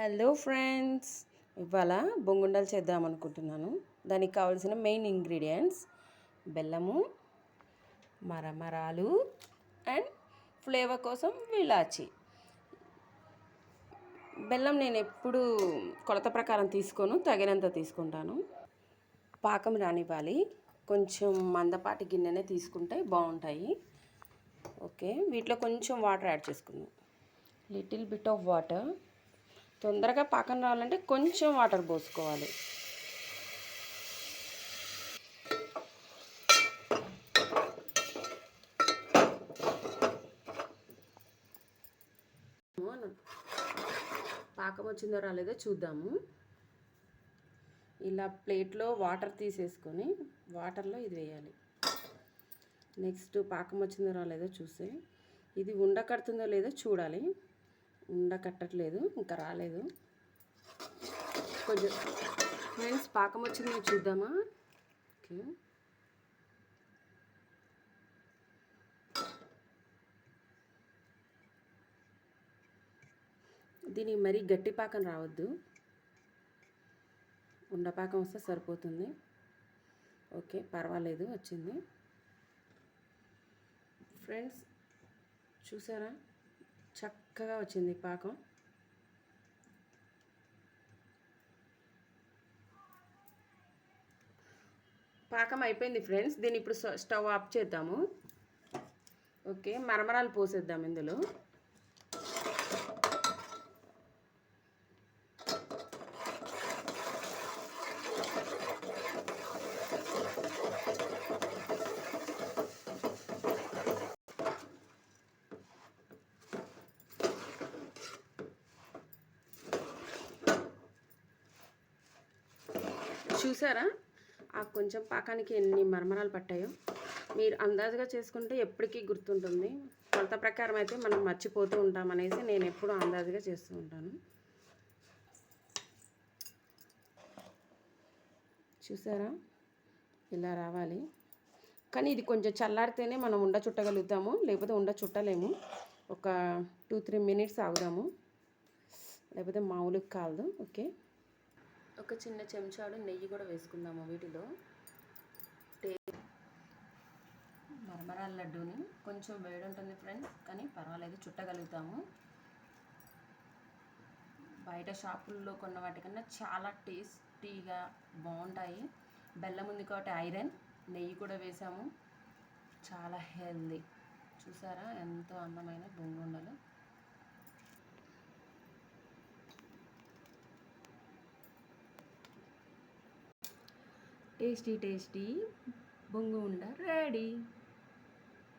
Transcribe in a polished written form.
Hello friends, ఇవాళ బొంగుండలు చేద్దాం అనుకుంటున్నాను. దానికి కావాల్సిన మెయిన్ ఇంగ్రీడియంట్స్ బెల్లము, మరమరాలు అండ్ ఫ్లేవర్ కోసం ఇలాచి. బెల్లం నేను ఎప్పుడు కొలత ప్రకారం తీసుకోను, తగినంత తీసుకుంటాను. పాకం రానివ్వాలి, కొంచెం మందపాటి గిన్నెనే తీసుకుంటే బాగుంటాయి. ఓకే, వీటిలో కొంచెం వాటర్ యాడ్ చేసుకుందాం. Little bit of water. తొందరగా పాకం రావాలంటే కొంచెం వాటర్ పోసుకోవాలి. పాకం వచ్చిందో రాలేదో చూద్దాము. ఇలా ప్లేట్లో వాటర్ తీసేసుకొని వాటర్లో ఇది వేయాలి. నెక్స్ట్ పాకం వచ్చిందో రాలేదో చూస్తే ఇది ఉండ కడుతుందో లేదో చూడాలి. ఉండ కట్టట్లేదు, ఇంకా రాలేదు. కొంచెం ఫ్రెండ్స్, పాకం వచ్చిందో చూద్దామా. ఓకే, దీనికి మరీ గట్టి పాకం రావద్దు, ఉండపాకం వస్తే సరిపోతుంది. ఓకే, పర్వాలేదు, వచ్చింది. ఫ్రెండ్స్ చూసారా, చక్కగా వచ్చింది పాకం. పాకం అయిపోయింది ఫ్రెండ్స్. దీన్ని ఇప్పుడు స్టవ్ ఆఫ్ చేద్దాము. ఓకే, మరమరాలు పోసేద్దాం ఇందులో. చూసారా, ఆ కొంచెం పాకానికి ఎన్ని మరమరాలు పట్టాయో. మీరు అందాజుగా చేసుకుంటే ఎప్పటికీ గుర్తుంటుంది. కొలత ప్రకారం అయితే మనం మర్చిపోతూ ఉంటాం అనేసి నేను ఎప్పుడూ అందాజుగా చేస్తూ ఉంటాను. చూసారా, ఇలా రావాలి. కానీ ఇది కొంచెం చల్లారితేనే మనం ఉండ చుట్టగలుగుతాము, లేకపోతే ఉండ చుట్టలేము. ఒక 2-3 మినిట్స్ ఆగుదాము, లేకపోతే మామూలుగా కాదు. ఓకే, ఒక చిన్న చెంచాడు నెయ్యి కూడా వేసుకుందాము వీటిలో. మరమరాల లడ్డూని కొంచెం వేడి ఉంటుంది ఫ్రెండ్స్, కానీ పర్వాలేదు, చుట్టగలుగుతాము. బయట షాపుల్లో కొన్న వాటికన్నా చాలా టేస్టీగా బాగుంటాయి. బెల్లం ఉంది కాబట్టి ఐరన్, నెయ్యి కూడా వేసాము, చాలా హెల్దీ. చూసారా, ఎంతో అందమైన బొంగుండలు. టేస్టీ టేస్టీ బొంగు ఉండ రెడీ.